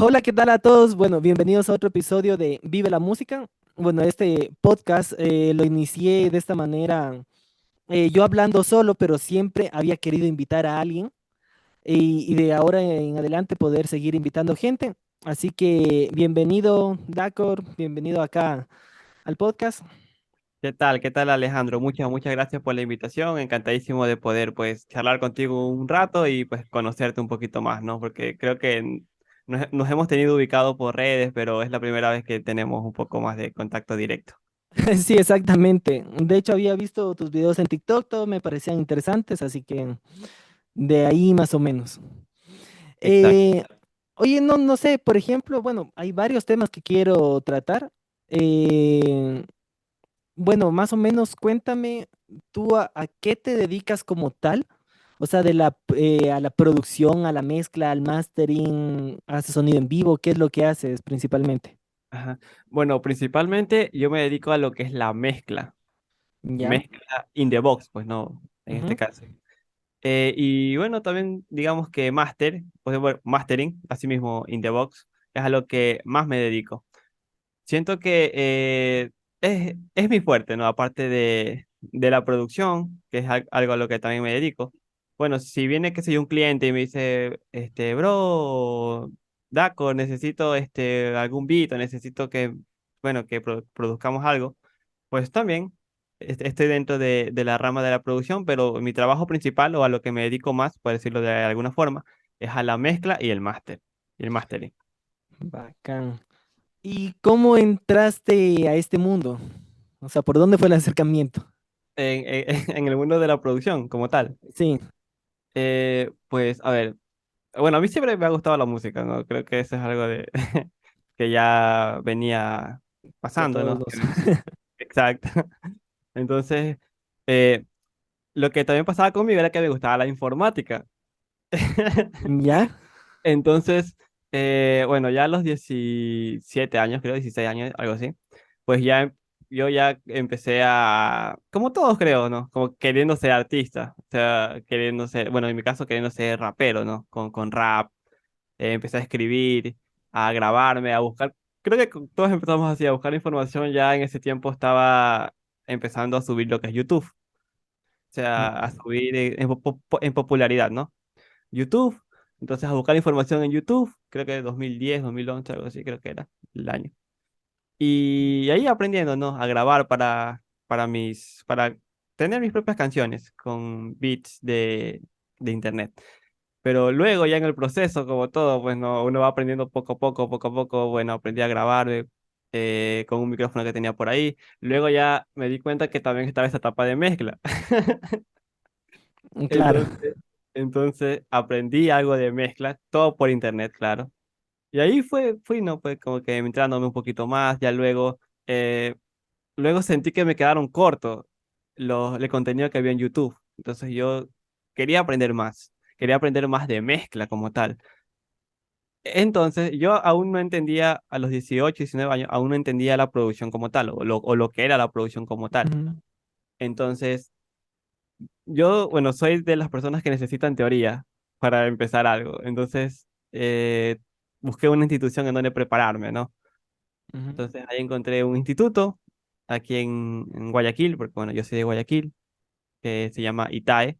Hola, ¿qué tal a todos? Bueno, bienvenidos a otro episodio de Vive la Música. Bueno, este podcast lo inicié de esta manera, yo hablando solo, pero siempre había querido invitar a alguien y de ahora en adelante poder seguir invitando gente. Así que bienvenido, Dacor, bienvenido acá al podcast. ¿Qué tal? ¿Qué tal, Alejandro? Muchas gracias por la invitación. Encantadísimo de poder, pues, charlar contigo un rato y, pues, conocerte un poquito más, ¿no? Porque creo que nos hemos tenido ubicado por redes, pero es la primera vez que tenemos un poco más de contacto directo. Sí, exactamente. De hecho, había visto tus videos en TikTok, todos me parecían interesantes, así que de ahí más o menos. Exacto. Eh, Oye, no sé, por ejemplo, bueno, hay varios temas que quiero tratar. Eh, bueno, más o menos cuéntame tú a qué te dedicas como tal, o sea, a la producción, a la mezcla, al mastering, haces sonido en vivo, ¿qué es lo que haces principalmente? Ajá. Bueno, principalmente yo me dedico a lo que es la mezcla. ¿Ya? Mezcla in the box, pues no, en este Ujú. caso. Y bueno, también digamos que pues, bueno, mastering, así mismo in the box, es a lo que más me dedico. Siento que es mi fuerte, ¿no? Aparte de la producción, que es algo a lo que también me dedico. Bueno, si viene, qué sé yo, un cliente y me dice, bro, Daco, necesito algún beat, o necesito que, bueno, que produzcamos algo, pues también estoy dentro de la rama de la producción, pero mi trabajo principal o a lo que me dedico más, por decirlo de alguna forma, es a la mezcla y y el mastering. Bacán. ¿Y cómo entraste a este mundo? O sea, ¿por dónde fue el acercamiento? En el mundo de la producción como tal. Sí, Pues, a ver, bueno, a mí siempre me ha gustado la música, ¿no? Creo que eso es algo de que ya venía de pasando, todos ¿no? los. Exacto. Entonces, eh, lo que también pasaba conmigo era que me gustaba la informática. ¿Ya? Entonces, bueno, ya a los 17 años, creo, 16 años, algo así, pues yo ya empecé como todos creo, ¿no? Como queriendo ser artista, o sea, queriendo ser, bueno, en mi caso queriendo ser rapero, ¿no? Con rap, empecé a escribir, a grabarme, a buscar, creo que todos empezamos así, a buscar información, ya en ese tiempo estaba empezando a subir lo que es YouTube, o sea, a Mm. subir en popularidad, ¿no? YouTube. Entonces a buscar información en YouTube, creo que 2010, 2011, algo así, creo que era el año. Y ahí aprendiendo, ¿no? A grabar para tener mis propias canciones con beats de internet. Pero luego ya en el proceso, como todo, pues no, uno va aprendiendo poco a poco, bueno, aprendí a grabar con un micrófono que tenía por ahí. Luego ya me di cuenta que también estaba esa etapa de mezcla. Claro. Entonces, entonces aprendí algo de mezcla, todo por internet, claro. Y ahí fui, ¿no? Pues como que entrándome un poquito más, ya luego sentí que me quedaron cortos el contenido que había en YouTube. Entonces yo quería aprender más de mezcla como tal. Entonces yo aún no entendía, a los 18 19 años, aún no entendía la producción como tal, o lo que era la producción como tal. Ujú. Entonces yo, bueno, soy de las personas que necesitan teoría para empezar algo. Entonces, busqué una institución en donde prepararme, ¿no? Ujú. Entonces, ahí encontré un instituto aquí en Guayaquil, porque, bueno, yo soy de Guayaquil, que se llama ITAE,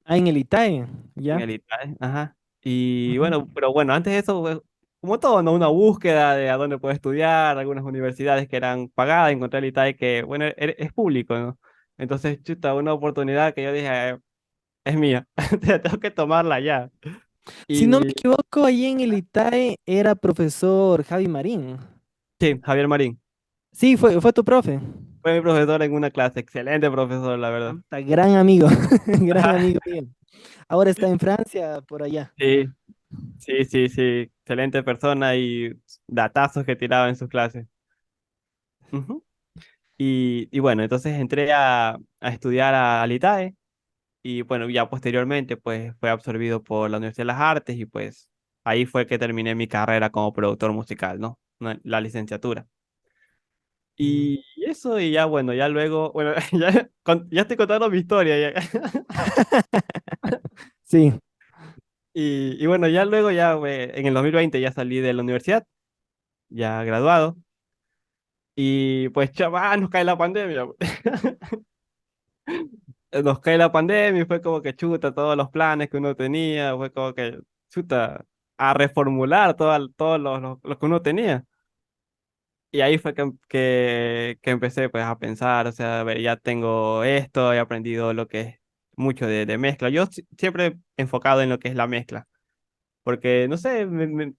Ah, en el ITAE, en ¿ya? el ITAE, ajá. Y Ujú. bueno, pero bueno, antes de eso, pues, como todo, ¿no? Una búsqueda de a dónde puedo estudiar, algunas universidades que eran pagadas, encontré el ITAE que, bueno, es público, ¿no? Entonces, chuta, una oportunidad que yo dije, es mía, tengo que tomarla ya. Si no me Y equivoco, allí en el ITAE era profesor Javi Marín. sí, Javier Marín, Sí, fue tu profe. fue mi profesor en una clase, excelente profesor, la verdad. Anta, gran amigo, gran Ajá. amigo mío. Ahora está en Francia, por allá. Sí, sí, excelente persona y datazos que tiraba en sus clases. Ujú. Y bueno, entonces entré a estudiar al ITAE y bueno, ya posteriormente pues fue absorbido por la Universidad de las Artes y pues ahí fue que terminé mi carrera como productor musical, ¿no? La licenciatura. Mm. Y eso, y ya bueno, ya luego, bueno, ya estoy contando mi historia. Ya. Sí, Y bueno, ya luego, en el 2020 ya salí de la universidad, ya graduado. Y pues, chaval, nos cae la pandemia. Nos cae la pandemia y fue como que chuta todos los planes que uno tenía, fue como que chuta a reformular todo lo que uno tenía. Y ahí fue que empecé pues a pensar, o sea, a ver, ya tengo esto, he aprendido lo que es mucho de mezcla. Yo siempre he enfocado en lo que es la mezcla, porque no sé, me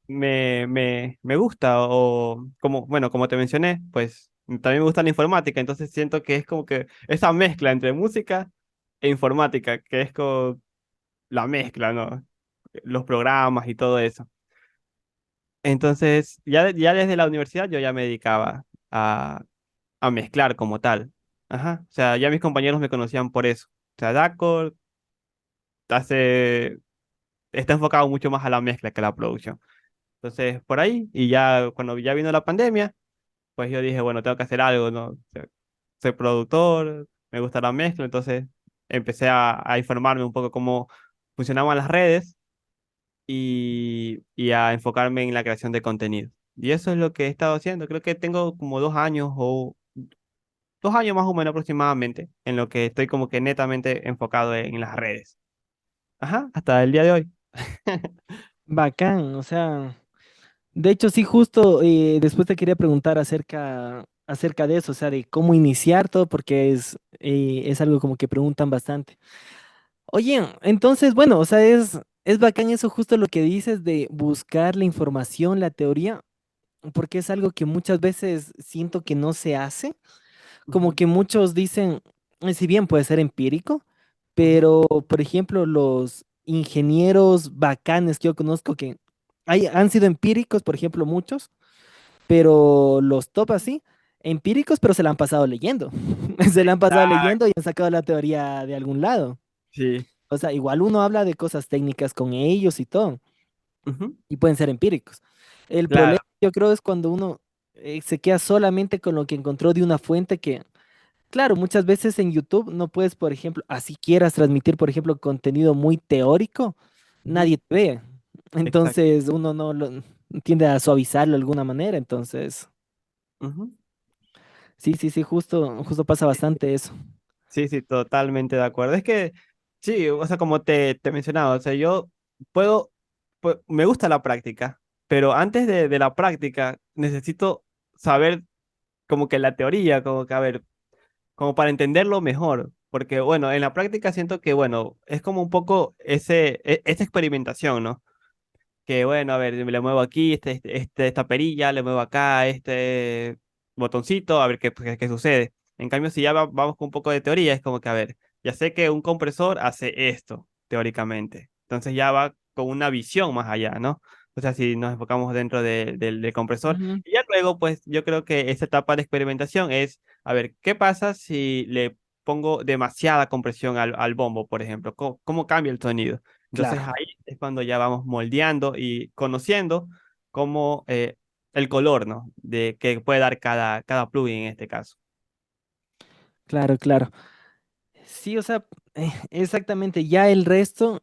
gusta o como, bueno, como te mencioné, pues también me gusta la informática, entonces siento que es como que esa mezcla entre música e informática, que es como la mezcla, ¿no? Los programas y todo eso. Entonces, ya desde la universidad yo ya me dedicaba a mezclar como tal. Ajá. O sea, ya mis compañeros me conocían por eso. O sea, Dacor hace, está enfocado mucho más a la mezcla que a la producción. Entonces, por ahí, y ya cuando ya vino la pandemia, pues yo dije, bueno, tengo que hacer algo, ¿no? O sea, soy productor, me gusta la mezcla, entonces empecé a informarme un poco cómo funcionaban las redes y a enfocarme en la creación de contenido. Y eso es lo que he estado haciendo. Creo que tengo como 2 años o 2 años más o menos aproximadamente en lo que estoy como que netamente enfocado en las redes. Ajá, hasta el día de hoy. Bacán, o sea, de hecho sí, justo después te quería preguntar acerca de eso, o sea, de cómo iniciar todo, porque es algo como que preguntan bastante. Oye, entonces, bueno, o sea, es bacán eso justo lo que dices de buscar la información, la teoría, porque es algo que muchas veces siento que no se hace, como Ujú, que muchos dicen, si bien puede ser empírico, ujú. pero por ejemplo, los ingenieros bacanes que yo conozco que han sido empíricos, por ejemplo, muchos, pero los top así, empíricos, pero se la han pasado leyendo. Se la han pasado Exacto. leyendo y han sacado la teoría de algún lado. Sí. O sea, igual uno habla de cosas técnicas con ellos y todo, Ujú. y pueden ser empíricos. El problema, Claro. yo creo, es cuando uno se queda solamente con lo que encontró de una fuente que, claro, muchas veces en YouTube no puedes, por ejemplo, así quieras transmitir, por ejemplo, contenido muy teórico, Ujú. nadie te ve. Exacto. Entonces uno no tiende a suavizarlo de alguna manera. Entonces, Ujú. sí, sí, sí, justo pasa bastante eso. Sí, sí, totalmente de acuerdo. Es que, sí, o sea, como te mencionaba, o sea, yo puedo, me gusta la práctica, pero antes de la práctica necesito saber como que la teoría, como que, a ver, como para entenderlo mejor, porque bueno, en la práctica siento que bueno, es como un poco esa experimentación, ¿no? Que bueno, a ver, le muevo aquí, esta perilla, le muevo acá, este botoncito, a ver qué sucede. En cambio, si ya vamos con un poco de teoría, es como que, a ver, ya sé que un compresor hace esto, teóricamente. Entonces ya va con una visión más allá, ¿no? O sea, si nos enfocamos dentro del compresor. Ujú. Y ya luego, pues yo creo que esta etapa de experimentación es, a ver, ¿qué pasa si le pongo demasiada compresión al bombo, por ejemplo? ¿Cómo cambia el sonido? Entonces Claro, ahí es cuando ya vamos moldeando y conociendo cómo el color, ¿no? De que puede dar cada plugin en este caso. claro, claro. Sí, o sea, exactamente. Ya el resto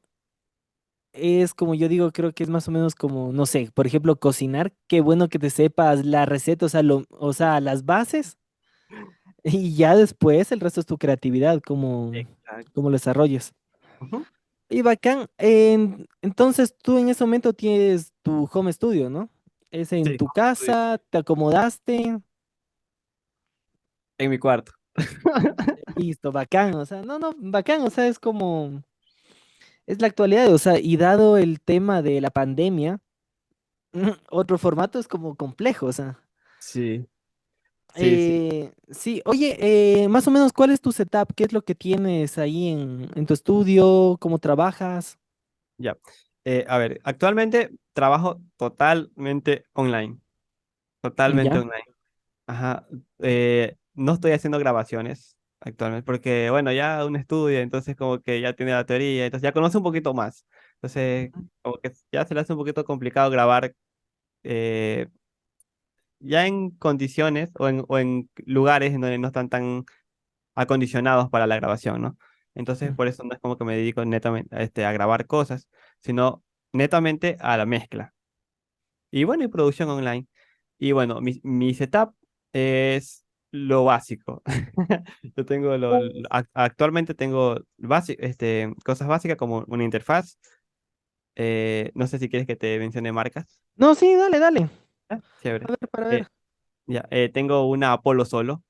es como yo digo, creo que es más o menos como, no sé, por ejemplo, cocinar. Qué bueno que te sepas la receta, o sea, o sea, las bases. Y ya después el resto es tu creatividad, Exacto. cómo lo desarrollas. Ujú. Y bacán. Entonces tú en ese momento tienes tu home studio, ¿no? Es en Sí, tu home studio. casa, te acomodaste, En mi cuarto. listo, bacán. O sea, no, no, bacán. O sea, es la actualidad. O sea, y dado el tema de la pandemia, otro formato es como complejo. O sea, Sí, sí, sí, sí, oye, más o menos, ¿cuál es tu setup? ¿Qué es lo que tienes ahí en tu estudio? ¿Cómo trabajas? ya. A ver, actualmente trabajo totalmente online. Totalmente ¿Ya? online. Ajá. No estoy haciendo grabaciones actualmente porque, bueno, ya un estudio, entonces como que ya tiene la teoría, entonces ya conoce un poquito más. Entonces, como que ya se le hace un poquito complicado grabar eh, ya en condiciones o en lugares en donde no están tan acondicionados para la grabación, ¿no? Entonces, Ujú. por eso no es como que me dedico netamente a grabar cosas, sino netamente a la mezcla. Y bueno, y producción online. Y bueno, mi setup es lo básico. Yo tengo actualmente tengo cosas básicas como una interfaz. No sé si quieres que te mencione marcas. No, sí, dale, dale. Ah, A chévere. ver, para Eh, ver. ya, tengo una Apollo Solo,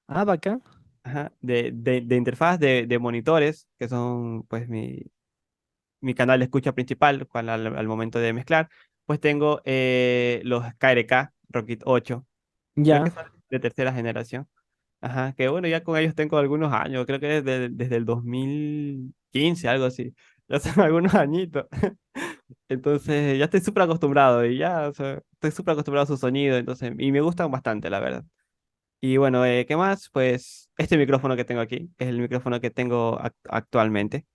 Ah, bacán. ajá, de interfaz de monitores, que son pues mi canal de escucha principal al momento de mezclar. Pues tengo los KRK Rocket 8, creo que Ya. son de tercera generación. Ajá, que bueno, ya con ellos tengo algunos años, creo que desde el 2015, algo así. Ya son algunos añitos. Entonces ya estoy súper acostumbrado y ya, o sea, estoy súper acostumbrado a su sonido, entonces, y me gustan bastante, la verdad. Y bueno, ¿qué más? Pues este micrófono que tengo aquí, que es el micrófono que tengo actualmente.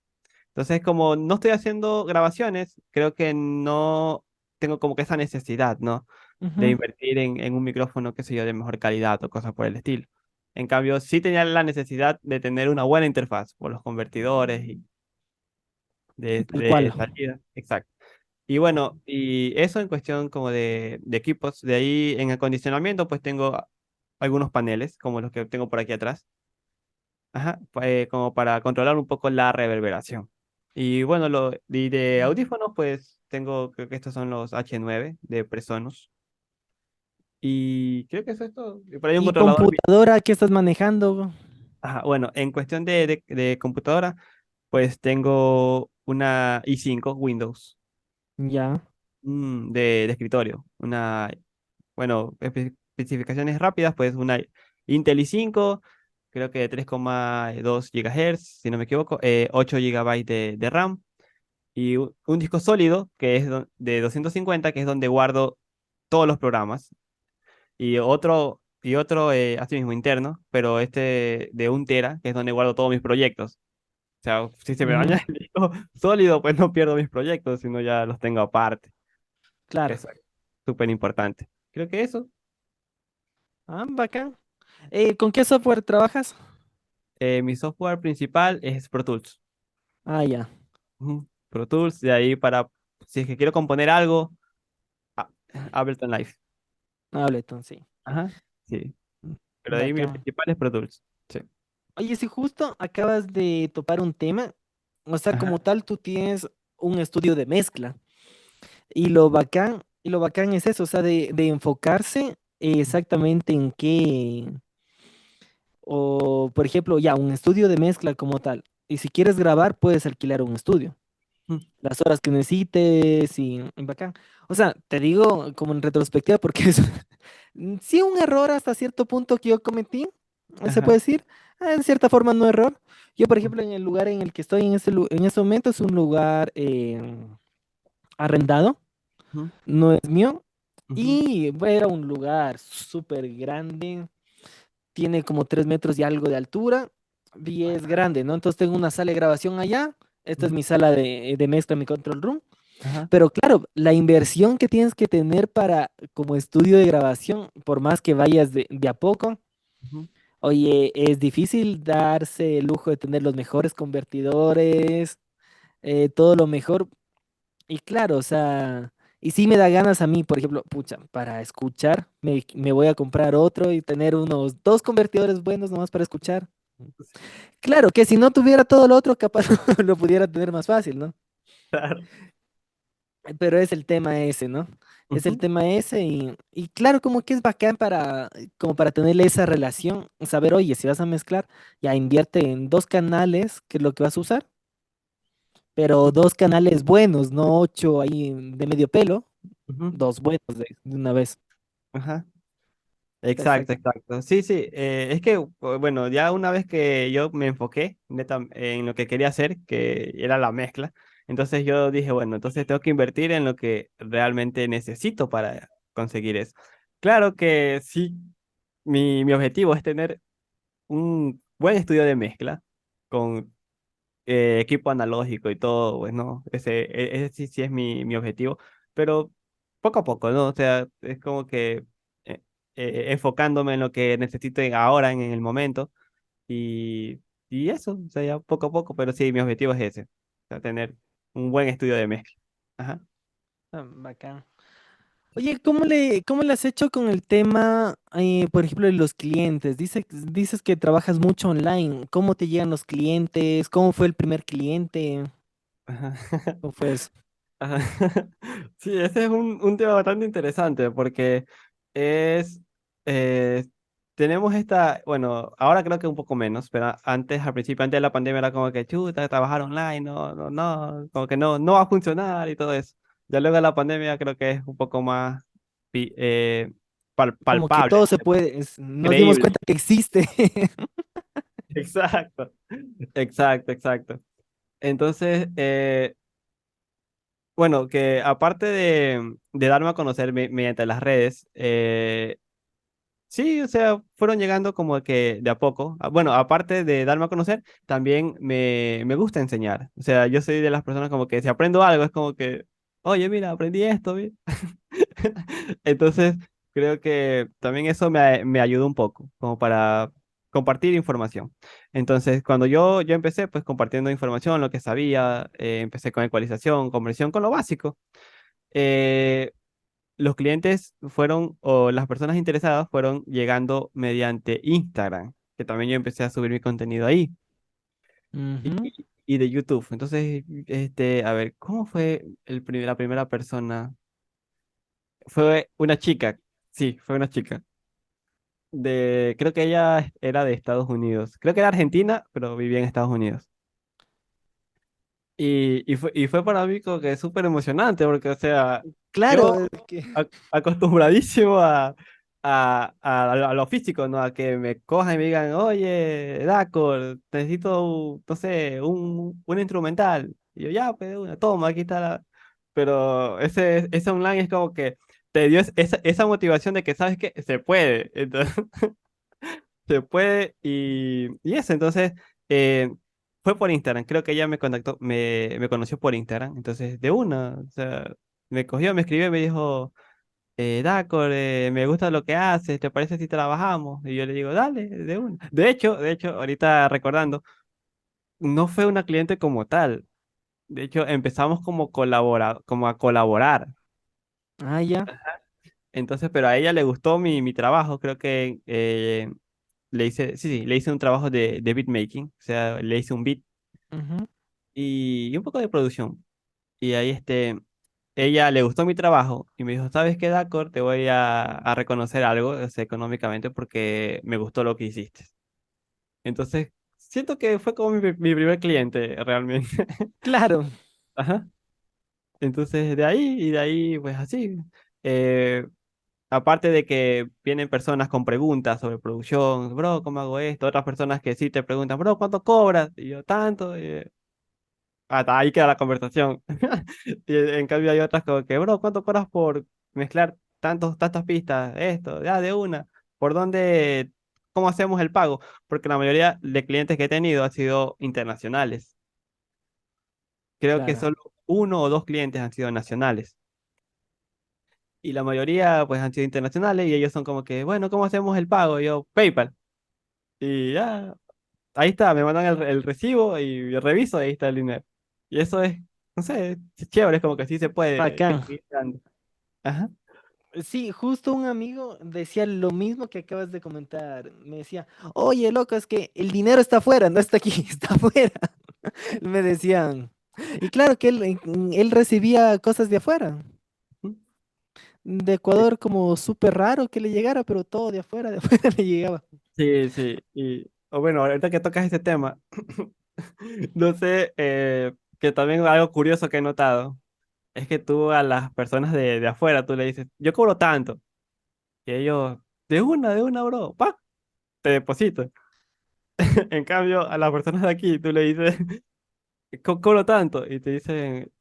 Entonces, como no estoy haciendo grabaciones, creo que no tengo como que esa necesidad, ¿no? De Ujú. invertir en un micrófono, qué sé yo, de mejor calidad o cosas por el estilo. En cambio, sí tenía la necesidad de tener una buena interfaz por los convertidores y Tal cual. de salida. Exacto. Y bueno, y eso en cuestión como de equipos. De ahí en acondicionamiento, pues tengo algunos paneles, como los que tengo por aquí atrás. Ajá, como para controlar un poco la reverberación. Y bueno, y de audífonos, pues tengo, creo que estos son los H9 de Presonus. Y creo que eso es todo. Y por ahí un ¿Y controlador. computadora qué estás manejando? Ajá, bueno, en cuestión de computadora, pues tengo una i5 Windows Ya. de escritorio. Bueno, especificaciones rápidas, pues una Intel i5, creo que de 3,2 GHz, si no me equivoco, 8 GB de RAM y un disco sólido que es de 250, que es donde guardo todos los programas. Y otro así mismo interno, pero este de 1 tera, que es donde guardo todos mis proyectos. O sea, si se me Ujú. daña el disco sólido, pues no pierdo mis proyectos, sino ya los tengo aparte. Claro. Eso es súper importante. Creo que eso. Ah, bacán. ¿Con qué software trabajas? Mi software principal es Pro Tools. Ah, ya. Ujú. Pro Tools, de ahí para, si es que quiero componer algo, a- Ableton Live. Ableton, sí. Ajá, sí. Pero de ahí mi Bacán. principal es Pro Tools. Sí. Oye, si justo acabas de topar un tema, o sea, como Ajá. tal, tú tienes un estudio de mezcla. Y lo bacán es eso, o sea, de enfocarse exactamente en qué, o por ejemplo, ya, un estudio de mezcla como tal. Y si quieres grabar, puedes alquilar un estudio. Ujú. Las horas que necesites y bacán. O sea, te digo como en retrospectiva porque es sí un error hasta cierto punto que yo cometí, se Ajá. puede decir, en cierta forma no error. Yo, por ejemplo, en el lugar en el que estoy en este momento es un lugar arrendado, Ujú. no es mío, Ujú. y bueno, era un lugar súper grande, tiene como 3 metros y algo de altura, y es Bastante. grande, ¿no? Entonces tengo una sala de grabación allá, esta es Ujú. mi sala de mezcla, mi control room. Ajá. Pero claro, la inversión que tienes que tener para como estudio de grabación, por más que vayas de a poco, Ujú. oye, es difícil darse el lujo de tener los mejores convertidores, todo lo mejor. Y claro, o sea, y sí me da ganas a mí, por ejemplo, pucha, para escuchar, me voy a comprar otro y tener unos 2 convertidores buenos nomás para escuchar. Sí, Claro que si no tuviera todo lo otro, capaz lo pudiera tener más fácil, ¿no? claro. Pero es el tema ese, ¿no? Es el Ujú. tema ese y claro, como que es bacán para, como para tenerle esa relación, saber, oye, si vas a mezclar, ya invierte en 2 canales, que es lo que vas a usar, pero Ujú. 2 canales buenos, no 8 ahí de medio pelo, Ujú. 2 buenos de una vez. Ajá. Exacto, Perfecto. exacto. Sí, sí. Es que, bueno, ya una vez que yo me enfoqué en lo que quería hacer, que era la mezcla, entonces yo dije, bueno, entonces tengo que invertir en lo que realmente necesito para conseguir eso. Claro que sí, mi objetivo es tener un buen estudio de mezcla con equipo analógico y todo, bueno, ese sí, sí es mi objetivo, pero poco a poco, ¿no? O sea, es como que eh, enfocándome en lo que necesito ahora, en el momento, y, y eso, o sea, ya poco a poco, pero sí, mi objetivo es ese, o sea, tener un buen estudio de mezcla. Ajá. Bacán. Oye, cómo le has hecho con el tema, por ejemplo, de los clientes? Dices que trabajas mucho online. ¿Cómo te llegan los clientes? ¿Cómo fue el primer cliente? Ajá. ¿Cómo fue eso? Ajá. Sí, ese es un tema bastante interesante porque es, eh, tenemos esta, bueno, ahora creo que un poco menos, pero antes, al principio, antes de la pandemia era como que chuta, trabajar online, no, no, no, como que no, no va a funcionar y todo eso. Ya luego de la pandemia creo que es un poco más pi- eh, Como que palpable, todo se puede, nos dimos creíble. cuenta que existe. Exacto, exacto, exacto. Entonces, bueno, que aparte de darme a conocer mediante las redes, sí, o sea, fueron llegando como que de a poco. Bueno, aparte de darme a conocer, también me gusta enseñar. O sea, yo soy de las personas como que si aprendo algo es como que, oye, mira, aprendí esto. Entonces, creo que también eso me ayudó un poco, como para compartir información. Entonces, cuando yo empecé, pues compartiendo información, lo que sabía, empecé con ecualización, conversión, con lo básico. Eh, los clientes fueron, o las personas interesadas fueron llegando mediante Instagram, que también yo empecé a subir mi contenido ahí, Ujú. y de YouTube. Entonces, a ver, ¿cómo fue la primera persona? Fue una chica, sí, fue una chica. Creo que ella era de Estados Unidos. Creo que era argentina, pero vivía en Estados Unidos. Y fue para mí como que súper emocionante, porque, o sea, yo Claro, que, acostumbradísimo a lo físico, ¿no? A que me cojan y me digan, oye, Daco, necesito, no sé, un instrumental. Y yo, ya, pues, de una, toma, aquí está la... Pero ese online es como que te dio esa motivación de que sabes que se puede. Entonces, se puede y eso, entonces eh, fue por Instagram, creo que ella me contactó, me conoció por Instagram, entonces de una, o sea, me cogió, me escribió y me dijo, Dacor, me gusta lo que haces, ¿te parece si trabajamos? Y yo le digo, dale, de una. De hecho, ahorita recordando, no fue una cliente como tal, de hecho empezamos como a colaborar. ah, ya. Entonces, pero a ella le gustó mi trabajo, creo que le hice, sí, sí, le hice un trabajo de beatmaking, o sea, le hice un beat Ujú. y un poco de producción. Y ahí ella le gustó mi trabajo y me dijo, ¿sabes qué, Dacor? Te voy a reconocer algo, o sea, económicamente porque me gustó lo que hiciste. Entonces, siento que fue como mi primer cliente, realmente. Claro. Ajá. Entonces, de ahí, pues así. Eh, Aparte de que vienen personas con preguntas sobre producción, bro, ¿cómo hago esto? Otras personas que sí te preguntan, bro, ¿cuánto cobras? Y yo, tanto. Hasta ahí queda la conversación. Y en cambio hay otras como que, bro, ¿cuánto cobras por mezclar tantas pistas? Esto, ya de una. ¿Por dónde, cómo hacemos el pago? Porque la mayoría de clientes que he tenido han sido internacionales. Creo que Claro. solo uno o dos clientes han sido nacionales. Y la mayoría pues han sido internacionales y ellos son como que, bueno, ¿cómo hacemos el pago? Y yo, PayPal. Y ya, ahí está, me mandan el recibo y reviso y ahí está el dinero. Y eso es, no sé, es chévere, es como que sí se puede, hay que Bacán. seguir dando. Ajá. Sí, justo un amigo decía lo mismo que acabas de comentar. Me decía, oye, loco, es que el dinero está afuera, no está aquí, está afuera. Me decían. Y claro que él recibía cosas de afuera. Ujú. De Ecuador como súper raro que le llegara, pero todo de afuera le llegaba. Sí, sí. O bueno, ahorita que tocas este tema, no sé, que también algo curioso que he notado es que tú a las personas de afuera, tú le dices, yo cobro tanto. Y ellos, de una, bro, pa, te deposito. En cambio, a las personas de aquí, tú le dices, cobro tanto. Y te dicen,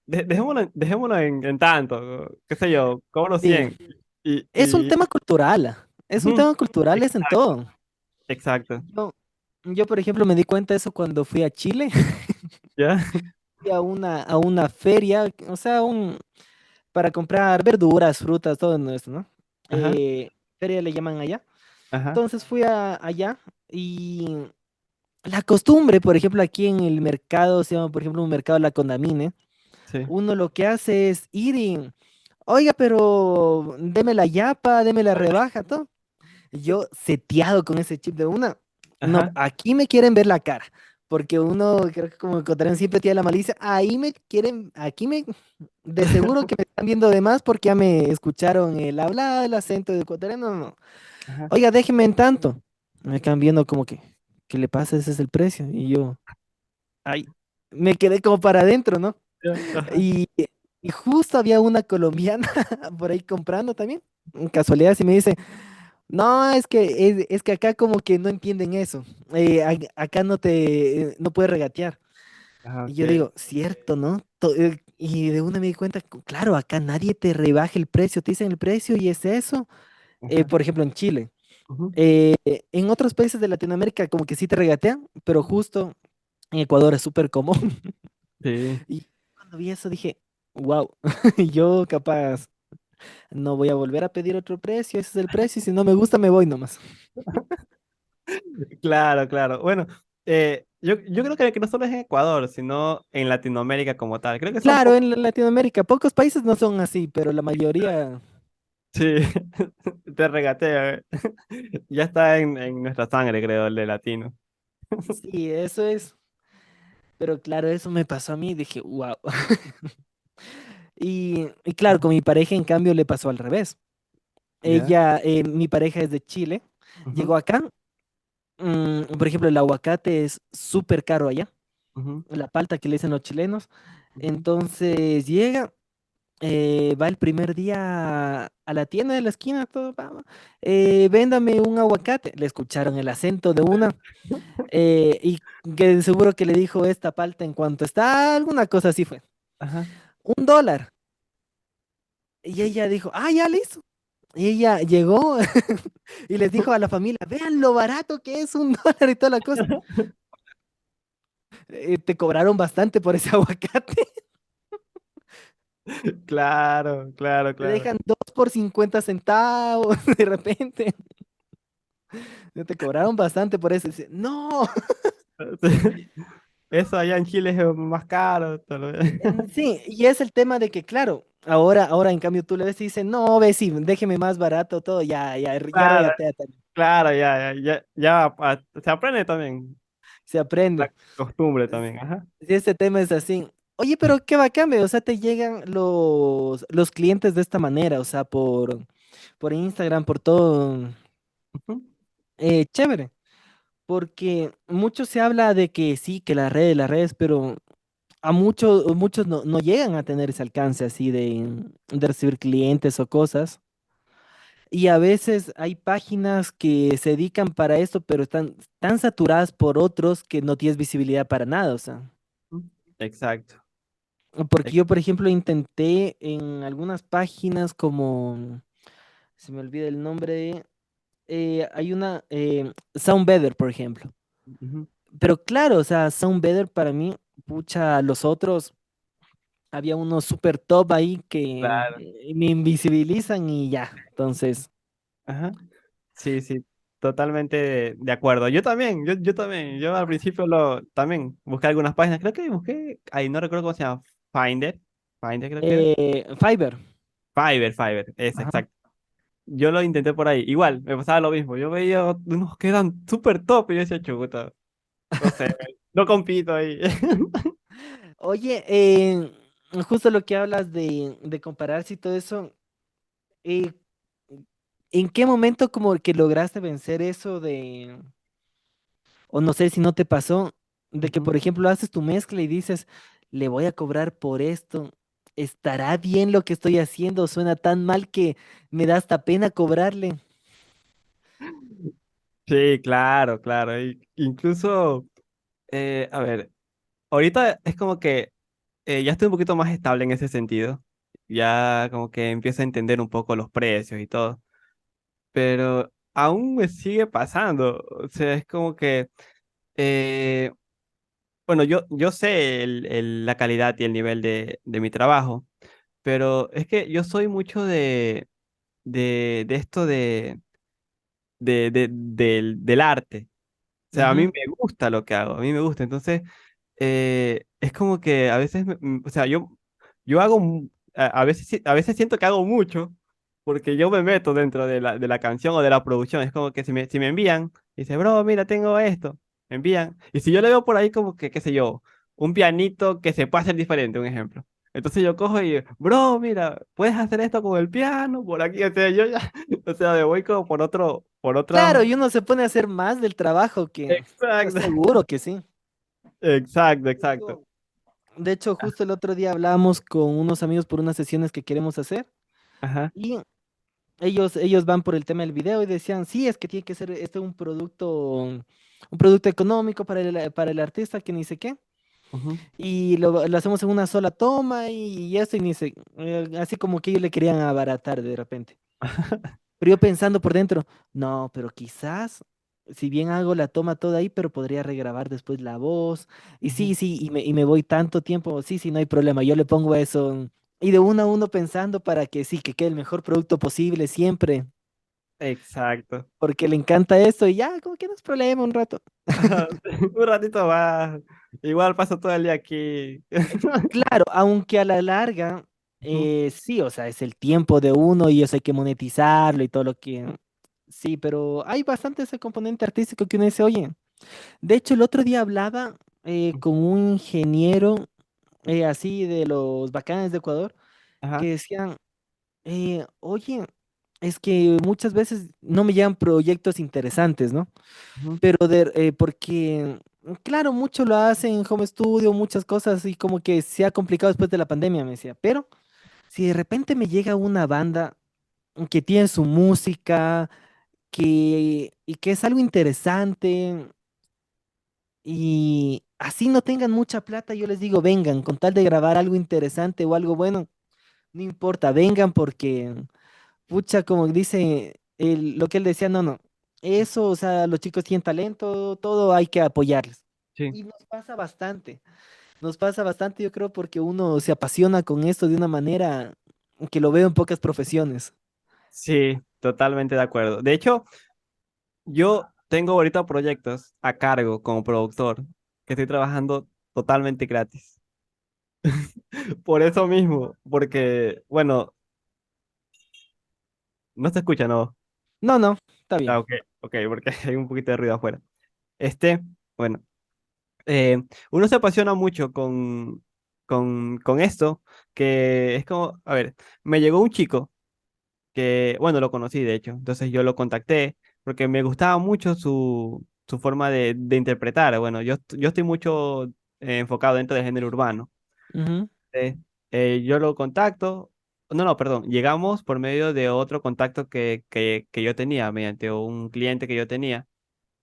dejémoslo en tanto, qué sé yo, cobro Sí, 100. Y, es un y, tema cultural. Es un ujú, tema cultural, es en exacto, todo. exacto. Yo, yo, por ejemplo, me di cuenta de eso cuando fui a Chile, ¿Ya? fui a una feria, o sea, para comprar verduras, frutas, todo esto, ¿no? Ajá, Feria le llaman allá. ajá, Entonces fui allá y la costumbre, por ejemplo, aquí en el mercado, se llama, por ejemplo, un mercado La Condamine. Sí. uno lo que hace es ir y, oiga, pero deme la yapa, deme la rebaja, todo. Yo seteado con ese chip de una, no, Ajá. aquí me quieren ver la cara, porque uno, creo que como ecuatoriano siempre tiene la malicia, ahí me quieren, aquí me, de seguro que me están viendo de más porque ya me escucharon el hablar, el acento de ecuatoriano, no. Ajá. Oiga, déjeme en tanto. Me quedan viendo como que, ¿qué le pasa? Ese es el precio. Y yo, ay, me quedé como para adentro, ¿no? Ya, ajá. Y, y justo había una colombiana por ahí comprando también. En casualidad, y me dice, no, es que acá como que no entienden eso. Acá no puedes regatear. Ajá, Y yo ok. digo, cierto, ¿no? Y de una me di cuenta, claro, acá nadie te rebaja el precio, te dicen el precio y es eso. Ajá. Por ejemplo, en Chile. Ujú. En otros países de Latinoamérica como que sí te regatean, pero justo en Ecuador es súper común. Sí. Y cuando vi eso dije, wow, yo capaz no voy a volver a pedir otro precio, ese es el precio, y si no me gusta me voy nomás. Claro, claro. Bueno, yo creo que no solo es en Ecuador, sino en Latinoamérica como tal. Creo que son Claro, pocos. en Latinoamérica pocos países no son así, pero la mayoría Sí, te regateo. Ya está en nuestra sangre, creo, el de latino. sí, eso es. Pero claro, eso me pasó a mí, dije, wow. Y claro, con mi pareja en cambio le pasó al revés. ¿Ya? Mi pareja es de Chile, Ujú, llegó acá. Por ejemplo, el aguacate es súper caro allá, ujú, la palta que le dicen los chilenos. ujú. Entonces llega, va el primer día a la tienda de la esquina, todo, véndame un aguacate. Le escucharon el acento de una, y que seguro que le dijo esta palta en cuanto está, alguna cosa así fue. Ajá. $1. Y ella dijo, ah, ya listo. Y ella llegó y les dijo a la familia, vean lo barato que es $1 y toda la cosa. Te cobraron bastante por ese aguacate. Claro, claro, Te claro. dejan dos por 50 centavos de repente. Te cobraron bastante por eso. Dice, no. Eso allá en Chile es más caro. Sí, y es el tema de que, claro, ahora en cambio tú le ves y dices, no, ve, sí, déjeme más barato todo, ya Claro, regatea también. claro, ya, se aprende también. Se aprende. La costumbre también, ajá. Si ese tema es así. Oye, pero qué bacán, ve, o sea, te llegan los clientes de esta manera, o sea, por Instagram, por todo. Ujú, Chévere. Porque mucho se habla de que sí, que las redes, pero a muchos no llegan a tener ese alcance así de recibir clientes o cosas. Y a veces hay páginas que se dedican para esto, pero están tan saturadas por otros que no tienes visibilidad para nada. O sea, ujú. Exacto. porque ex- yo, por ejemplo, intenté en algunas páginas como, se me olvida el nombre, hay una, Sound Better, por ejemplo. ujú, Pero claro, o sea, Sound Better para mí, pucha, los otros, había unos super top ahí que claro. me invisibilizan y ya. Entonces, Ajá. Sí, sí, totalmente de acuerdo. Yo también, yo al principio también busqué algunas páginas, creo que busqué, ahí no recuerdo cómo se llama, Finder creo que era. Fiverr. Fiverr, es Ajá. exacto. Yo lo intenté por ahí, igual, me pasaba lo mismo, yo veía unos que eran súper top y yo decía, chuta, no sé, no compito ahí. Oye, justo lo que hablas de compararse y todo eso, eh, ¿en qué momento como que lograste vencer eso de, o no sé si no te pasó, de que Ujú. por ejemplo haces tu mezcla y dices, le voy a cobrar por esto, ¿estará bien lo que estoy haciendo? Suena tan mal que me da hasta pena cobrarle. Sí, claro, claro, incluso, a ver, ahorita es como que ya estoy un poquito más estable en ese sentido. Ya como que empiezo a entender un poco los precios y todo. Pero aún me sigue pasando. O sea, es como que, eh, bueno, yo sé la calidad y el nivel de mi trabajo, pero es que yo soy mucho de esto del arte. O sea, a mí Ujú. me gusta lo que hago, a mí me gusta. Entonces, es como que a veces, o sea, yo yo hago, a veces, a veces siento que hago mucho, porque yo me meto dentro de la canción o de la producción. Es como que si me envían, dice, bro, mira, tengo esto, me envían. Y si yo le veo por ahí como que, qué sé yo, un pianito que se puede hacer diferente, un ejemplo. Entonces yo cojo y, bro, mira, puedes hacer esto con el piano, por aquí, o sea, yo ya, o sea, me voy como por Claro, otra. y uno se pone a hacer más del trabajo que Exacto, seguro que sí. exacto, De exacto. hecho, de hecho, justo el otro día hablábamos con unos amigos por unas sesiones que queremos hacer Ajá, y ellos van por el tema del video y decían, sí, es que tiene que ser este un producto económico para el artista que ni sé qué. ujú. Y lo hacemos en una sola toma y eso, y ni sé, así como que ellos le querían abaratar de repente. Pero yo pensando por dentro, no, pero quizás, si bien hago la toma toda ahí, pero podría regrabar después la voz. Y Ujú. sí, sí, y me voy tanto tiempo, sí, sí, no hay problema, yo le pongo eso. Y de uno a uno pensando para que sí, que quede el mejor producto posible siempre, Exacto. porque le encanta esto y ya, como que no es problema un rato. Un ratito más. Igual paso todo el día aquí. Claro, aunque a la larga, Ujú, sí, o sea, es el tiempo de uno y eso hay que monetizarlo y todo lo que... Sí, pero hay bastante ese componente artístico que uno dice, oye, de hecho el otro día hablaba con un ingeniero así de los bacanes de Ecuador ajá, que decían, oye, es que muchas veces no me llegan proyectos interesantes, ¿no? ujú, Pero porque, claro, mucho lo hacen en home studio, muchas cosas y como que se ha complicado después de la pandemia, me decía, pero si de repente me llega una banda que tiene su música, y que es algo interesante y así no tengan mucha plata, yo les digo, vengan, con tal de grabar algo interesante o algo bueno, no importa, vengan porque, pucha, como dice lo que él decía, no, no, eso, o sea, los chicos tienen talento, todo hay que apoyarles. sí. Y nos pasa bastante, yo creo, porque uno se apasiona con esto de una manera que lo veo en pocas profesiones. Sí, totalmente de acuerdo. De hecho, yo tengo ahorita proyectos a cargo como productor que estoy trabajando totalmente gratis. Por eso mismo, porque, bueno, no se escucha, ¿no? No, no, está bien. Ah, ok, ok, porque hay un poquito de ruido afuera. Este, bueno, eh, uno se apasiona mucho con esto, que es como, a ver, me llegó un chico que, bueno, lo conocí de hecho, entonces yo lo contacté porque me gustaba mucho su forma de interpretar. Bueno, yo estoy mucho enfocado dentro del género urbano. Ujú, Eh, yo lo contacto, no, no, perdón, llegamos por medio de otro contacto que yo tenía, mediante un cliente que yo tenía.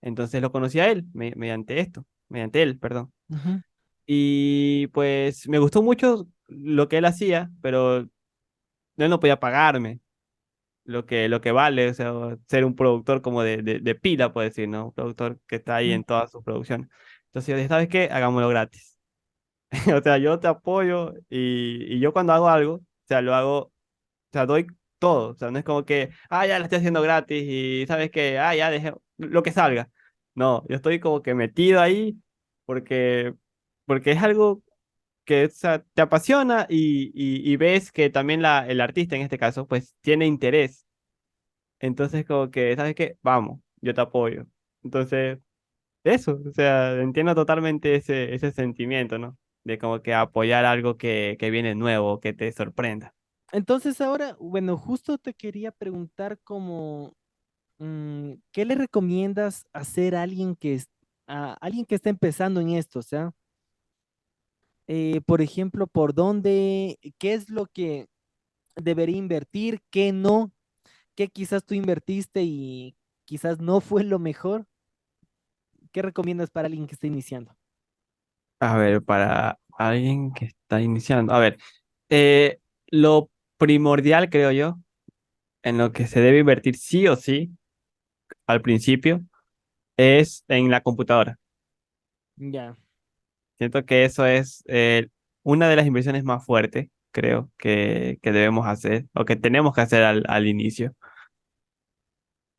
Entonces lo conocí a él, mediante esto, mediante él, perdón. ujú. Y pues me gustó mucho lo que él hacía, pero él no podía pagarme lo que vale, o sea, ser un productor como de pila, puedo decir, ¿no? Un productor que está ahí Mm. en todas sus producciones. Entonces yo dije, ¿sabes qué? Hagámoslo gratis. O sea, yo te apoyo y yo cuando hago algo, o sea, lo hago, o sea, doy todo. O sea, no es como que, ah, ya lo estoy haciendo gratis y sabes que, ah, ya dejé lo que salga. No, yo estoy como que metido ahí porque, porque es algo que, o sea, te apasiona y ves que también el artista en este caso, pues tiene interés. Entonces, como que, ¿sabes qué? Vamos, yo te apoyo. Entonces, eso, o sea, entiendo totalmente ese sentimiento, ¿no? De como que apoyar algo que viene nuevo, que te sorprenda. Entonces ahora, bueno, justo te quería preguntar como, ¿qué le recomiendas hacer a alguien a alguien que está empezando en esto? O sea, por ejemplo, ¿por dónde, qué es lo que debería invertir, qué no, qué quizás tú invertiste y quizás no fue lo mejor? ¿Qué recomiendas para alguien que está iniciando? A ver, para alguien que está iniciando, a ver, eh, lo primordial, creo yo, en lo que se debe invertir sí o sí al principio, es en la computadora. Ya. Siento que eso es una de las inversiones más fuertes, creo, que debemos hacer o que tenemos que hacer al inicio.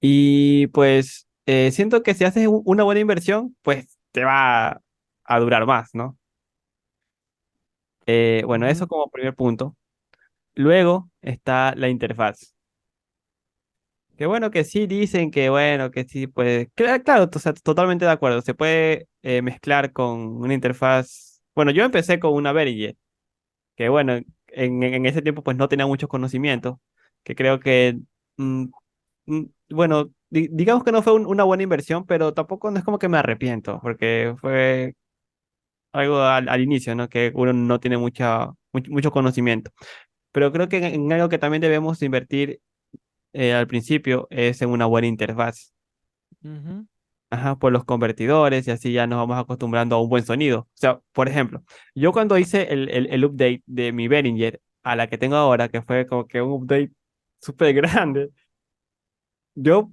Y pues siento que si haces una buena inversión, pues te va a durar más, ¿no? Bueno, Ujú, eso como primer punto. Luego está la interfaz. Que bueno, que sí dicen que bueno, que sí, pues claro, o sea, totalmente de acuerdo. Se puede mezclar con una interfaz. Bueno, yo empecé con una Behringer, que bueno, en ese tiempo pues no tenía muchos conocimientos, que creo que, mm, bueno, digamos que no fue una buena inversión, pero tampoco no es como que me arrepiento, porque fue algo al inicio, ¿no? Que uno no tiene mucho conocimiento. Pero creo que en algo que también debemos invertir al principio es en una buena interfaz. ujú, Ajá, por los convertidores y así ya nos vamos acostumbrando a un buen sonido. O sea, por ejemplo, yo cuando hice el update de mi Behringer a la que tengo ahora, que fue como que un update súper grande, yo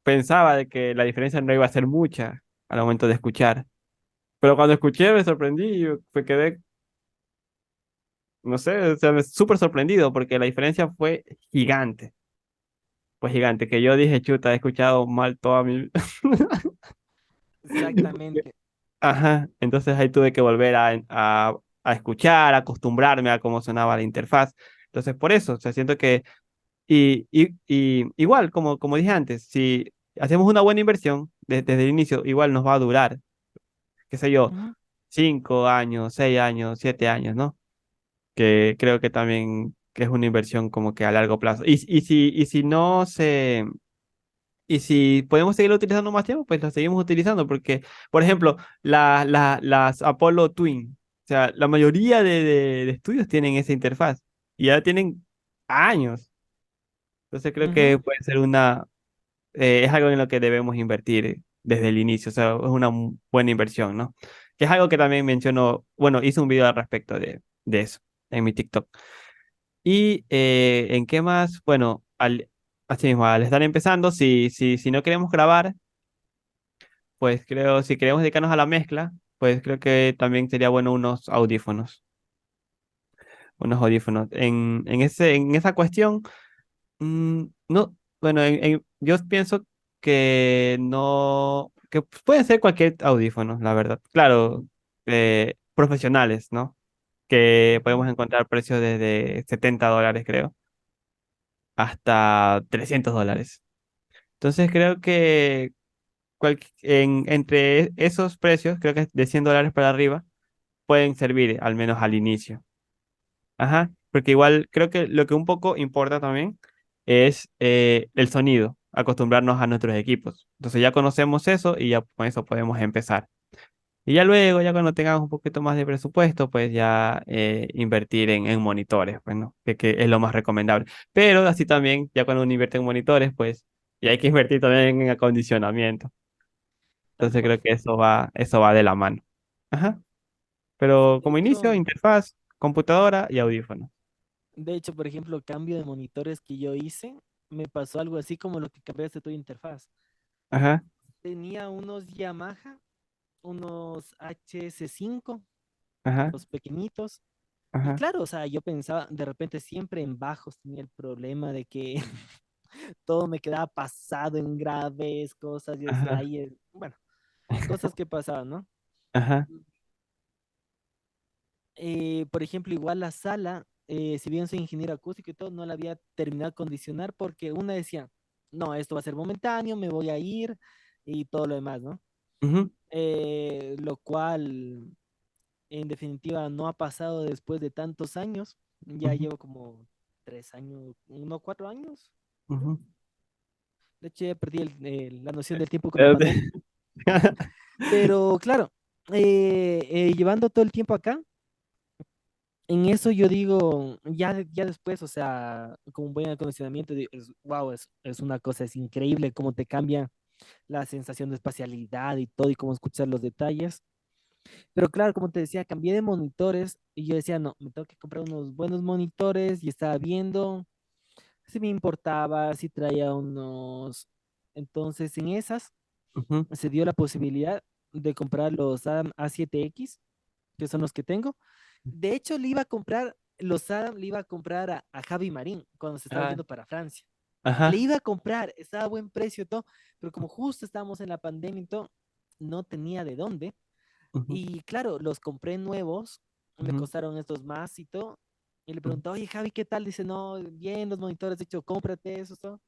pensaba de que la diferencia no iba a ser mucha al momento de escuchar. Pero cuando escuché me sorprendí y me quedé, no sé, o sea, súper sorprendido porque la diferencia fue gigante. Fue gigante, que yo dije, chuta, he escuchado mal toda mi... exactamente. Ajá, entonces ahí tuve que volver a escuchar, a acostumbrarme a cómo sonaba la interfaz. Entonces, por eso, o sea, siento que, y igual, como dije antes, si hacemos una buena inversión desde el inicio, igual nos va a durar, qué sé yo, Ujú, 5 años, 6 años, 7 años, ¿no? Que creo que también que es una inversión como que a largo plazo. Y si no se y si podemos seguirlo utilizando más tiempo, pues lo seguimos utilizando, porque, por ejemplo, las Apollo Twin, o sea, la mayoría de estudios tienen esa interfaz y ya tienen años. Entonces creo ujú. que puede ser es algo en lo que debemos invertir desde el inicio, o sea, es una buena inversión, ¿no? Que es algo que también menciono, bueno, hice un video al respecto de eso en mi TikTok. ¿Y en qué más? Bueno, así mismo, al estar empezando, si no queremos grabar, pues creo, si queremos dedicarnos a la mezcla, pues creo que también sería bueno unos audífonos. Unos audífonos. En esa cuestión, no, bueno, yo pienso que no, que pueden ser cualquier audífono, la verdad. Claro, profesionales, ¿no? Que Ujú. podemos encontrar precios desde $70, creo, hasta $300. Entonces creo que entre esos precios, creo que de $100 para arriba, pueden servir, al menos al inicio. Ajá, porque igual creo que lo que un poco importa también es el sonido, acostumbrarnos a nuestros equipos. Entonces ya conocemos eso y ya con eso podemos empezar. Y ya luego, ya cuando tengamos un poquito más de presupuesto, pues ya invertir en monitores, pues, ¿no? Que es lo más recomendable. Pero así también, ya cuando uno invierte en monitores, pues ya hay que invertir también en acondicionamiento. Tal Entonces cual. creo que eso va de la mano. Ajá. Sí, Pero como inicio, interfaz, computadora y audífono. de hecho, por ejemplo, cambio de monitores que yo hice, me pasó algo así como lo que cambiaste tu interfaz. Ajá, Tenía unos Yamaha, unos HS5, ajá, los pequeñitos. Y ajá, claro, o sea, yo pensaba, de repente siempre en bajos tenía el problema de que todo me quedaba pasado en graves, cosas, yo decía, ajá, ahí, bueno, cosas que pasaban, ¿no? ajá, Por ejemplo, igual la sala, si bien soy ingeniero acústico y todo, no la había terminado de acondicionar porque una decía, no, esto va a ser momentáneo, me voy a ir y todo lo demás, ¿no? ujú, Lo cual, en definitiva, no ha pasado después de tantos años. Ya ujú, llevo como 3 años, 1 o 4 años, creo. ujú. De hecho, ya perdí la noción del tiempo con la Eh, pandemia. Pero claro, llevando todo el tiempo acá, en eso yo digo, ya después, o sea, con un buen acondicionamiento, wow, es una cosa, es increíble cómo te cambia la sensación de espacialidad y todo, y cómo escuchar los detalles. Pero claro, como te decía, cambié de monitores y yo decía, no, me tengo que comprar unos buenos monitores y estaba viendo si me importaba, si traía unos. Entonces, en esas ujú, se dio la posibilidad de comprar los Adam A7X, que son los que tengo. De hecho, le iba a comprar, los Adam le iba a comprar a Javi Marín cuando se estaba ah, yendo para Francia. Le ajá, iba a comprar, estaba a buen precio y todo, pero como justo estábamos en la pandemia y todo, no tenía de dónde. ujú, Y claro, los compré nuevos me ujú, costaron estos más y todo. Y le pregunté, oye, Javi, ¿qué tal? Dice, no, bien, los monitores, de hecho, cómprate eso, todo.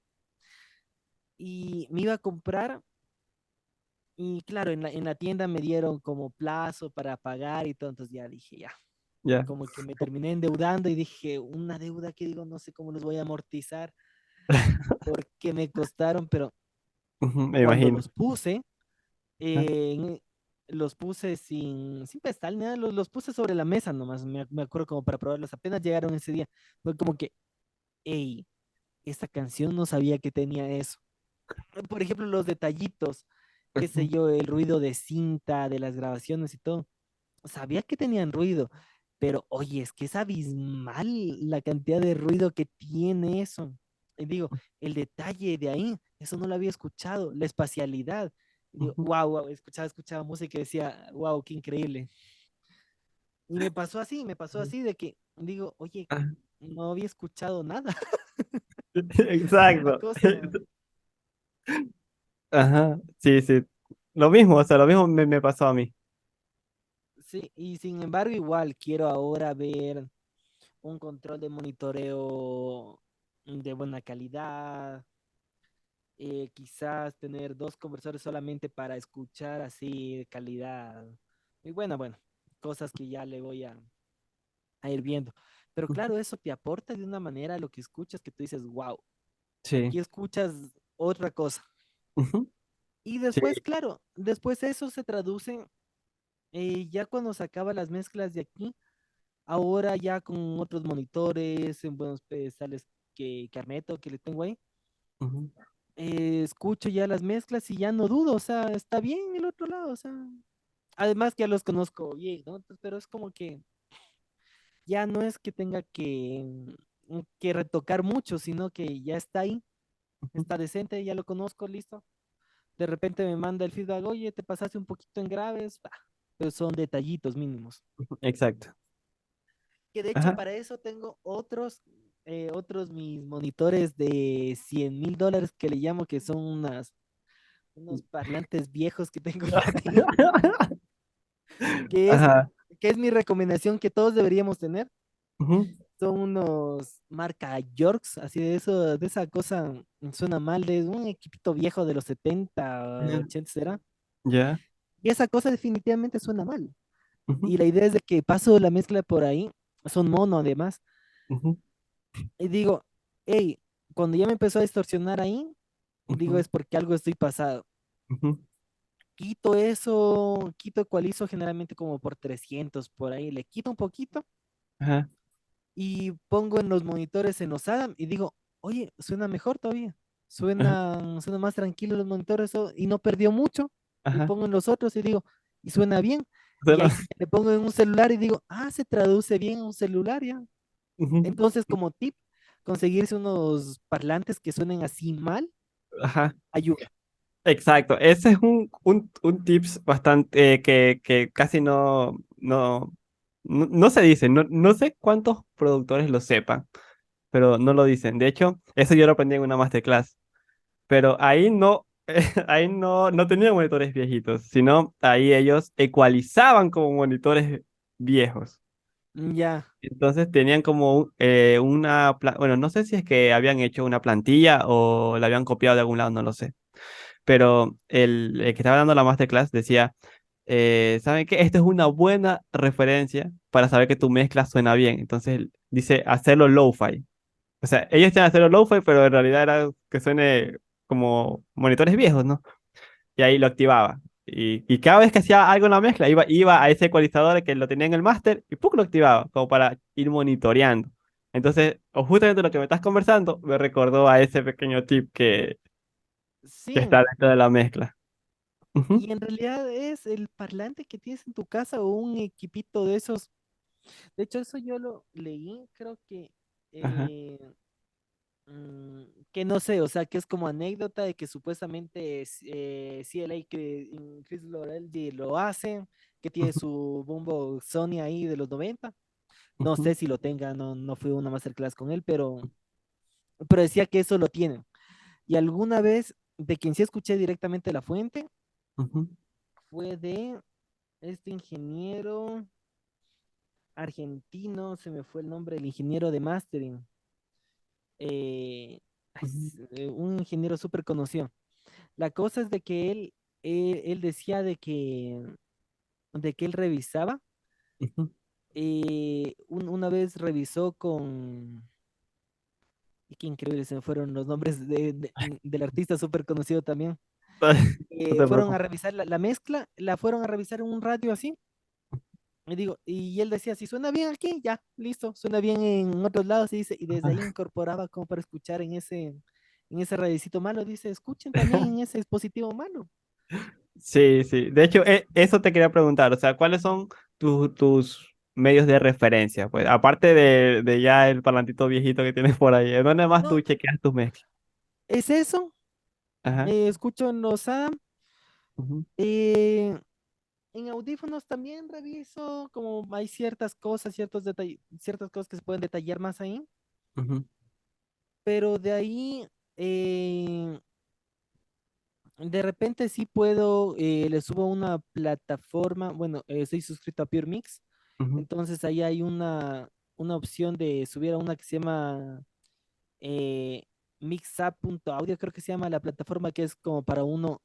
Y me iba a comprar, y claro, en la tienda me dieron como plazo para pagar y todo, entonces ya dije, ya, ya, como que me terminé endeudando y dije, una deuda que digo, no sé cómo los voy a amortizar, porque me costaron, pero ujú, me cuando imagino. los puse, Ah, eh, los puse sin pedestal, nada, los puse sobre la mesa nomás, me acuerdo como para probarlos, apenas llegaron ese día, fue como que, hey, esta canción no sabía que tenía eso. Por ejemplo, los detallitos, qué sé ujú, yo, el ruido de cinta, de las grabaciones y todo. Sabía que tenían ruido, pero oye, es que es abismal la cantidad de ruido que tiene eso. Y digo, el detalle de ahí, eso no lo había escuchado, la espacialidad. Y digo, ujú, wow, wow, escuchaba música y decía, wow, qué increíble. Y me pasó ujú. así de que digo, oye, Ah, no había escuchado nada. Una exacto. cosa, Ajá, sí, sí. Lo mismo, o sea, lo mismo me pasó a mí. sí, y sin embargo, igual quiero ahora ver un control de monitoreo de buena calidad, quizás tener dos conversores solamente para escuchar así de calidad. Y bueno, cosas que ya le voy a ir viendo. Pero Ujú, claro, eso te aporta de una manera a lo que escuchas que tú dices, wow, sí. aquí escuchas otra cosa. Ujú, Y sí. después, claro, después eso se traduce ya cuando se acaban las mezclas de aquí, ahora ya con otros monitores, en buenos pedestales que Arneto, que le tengo ahí, Ujú, escucho ya las mezclas y ya no dudo, o sea, está bien el otro lado, o sea, además que ya los conozco bien, ¿no? Entonces, pero es como que ya no es que tenga que retocar mucho, sino que ya está ahí, ujú, está decente, ya lo conozco, listo. De repente me manda el feedback, oye, te pasaste un poquito en graves, pero son detallitos mínimos. ujú, exacto. Que de hecho Ajá. para eso tengo otros mis monitores de $100,000 que le llamo, que son unos parlantes viejos que tengo por ahí, que es, Ajá. que es mi recomendación que todos deberíamos tener. Ujú, Son unos marca Yorks, así de eso, de esa cosa, suena mal, de un equipito viejo de los 70 ya. 80 será. Ya. Y esa cosa definitivamente suena mal. Ujú, Y la idea es de que paso la mezcla por ahí, son mono además. ujú, Y digo, hey, cuando ya me empezó a distorsionar ahí, digo, ujú, es porque algo estoy pasado. ujú, Quito eso, quito ecualizo generalmente como por 300 por ahí, le quito un poquito ajá, y pongo en los monitores en los Adam y digo, oye, suena mejor todavía, ajá, suena más tranquilo los monitores y no perdió mucho. Y ajá. pongo en los otros y digo, y suena bien. Y Suena- ahí sí le pongo en un celular y digo, se traduce bien en un celular ya. ujú, Entonces, como tip, conseguirse unos parlantes que suenen así mal ajá. ayuda. Exacto. Ese es un tips bastante que casi no se dice. No, no sé cuántos productores lo sepan, pero no lo dicen. De hecho, eso yo lo aprendí en una masterclass. Pero ahí no, ahí no tenían monitores viejitos, sino ahí ellos ecualizaban como monitores viejos. Ya, Entonces tenían como bueno, no sé si es que habían hecho una plantilla o la habían copiado de algún lado, no lo sé. Pero el que estaba dando la masterclass decía, ¿saben qué? Esta es una buena referencia para saber que tu mezcla suena bien. Entonces dice hacerlo lo-fi. O sea, ellos quieren hacerlo lo-fi, pero en realidad era que suene como monitores viejos, ¿no? Y ahí lo activaba. Y cada vez que hacía algo en la mezcla, iba a ese ecualizador que lo tenía en el máster y ¡pum! Lo activaba, como para ir monitoreando. Entonces, o justamente lo que me estás conversando, me recordó a ese pequeño tip que sí. está dentro de la mezcla. Ujú, Y en realidad es el parlante que tienes en tu casa o un equipito de esos. De hecho, eso yo lo leí, creo ajá, eh, que no sé, o sea, que es como anécdota de que supuestamente CLA, que Chris Loreldi lo hace, que tiene ujú, su bombo Sony ahí de los 90. No ujú, sé si lo tenga, no fue una masterclass con él, pero decía que eso lo tienen. Y alguna vez, de quien sí escuché directamente la fuente, ujú, fue de este ingeniero. argentino, se me fue el nombre, el ingeniero de mastering, eh, Ujú, un ingeniero súper conocido. La cosa es de que él decía de que él revisaba, ujú. una vez revisó con, y qué increíble, se me fueron los nombres del artista súper conocido también. No te Fueron a preocupes. revisar la mezcla, la fueron a revisar en un radio así. Y digo, y él decía, si suena bien aquí, ya, listo, suena bien en otros lados, y dice, y desde ahí incorporaba como para escuchar en ese radicito malo, dice, escuchen también en ese dispositivo malo. Sí, sí. De hecho, eso te quería preguntar. O sea, ¿cuáles son tus medios de referencia? Pues, aparte de ya el parlantito viejito que tienes por ahí, ¿en dónde más tú No, chequeas tus mezclas? es eso, Ajá. escucho en los AM, Ujú, eh, en audífonos también reviso, como hay ciertas cosas, ciertas cosas que se pueden detallar más ahí, ujú, pero de ahí, eh, de repente sí puedo, le subo a una plataforma, bueno, estoy suscrito a Pure Mix, ujú, entonces ahí hay una opción de subir a una que se llama eh, mixup.audio, creo que se llama la plataforma que es como para uno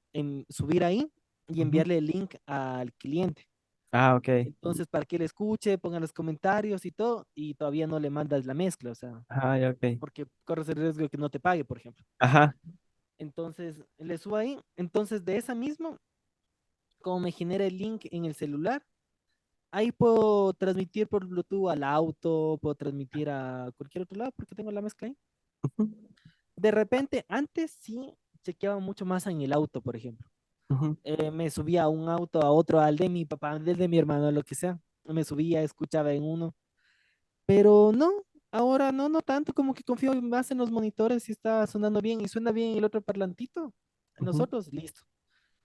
subir ahí y ujú. enviarle el link al cliente. Ah, ok. Entonces, para que él escuche, ponga los comentarios y todo, y todavía no le mandas la mezcla, o sea, Ah, ya, ok. porque corres el riesgo de que no te pague, por ejemplo. Ajá. Entonces, le subo ahí. Entonces, de esa misma, como me genera el link en el celular, ahí puedo transmitir por Bluetooth al auto, puedo transmitir a cualquier otro lado porque tengo la mezcla ahí. Ujú, De repente, antes sí chequeaba mucho más en el auto, por ejemplo. ujú, Me subía a un auto, a otro, al de mi papá, al de mi hermano, lo que sea. Me subía, escuchaba en uno. Pero no, ahora no, no tanto, como que confío más en los monitores si está sonando bien y suena bien el otro parlantito. ujú. Nosotros, listo.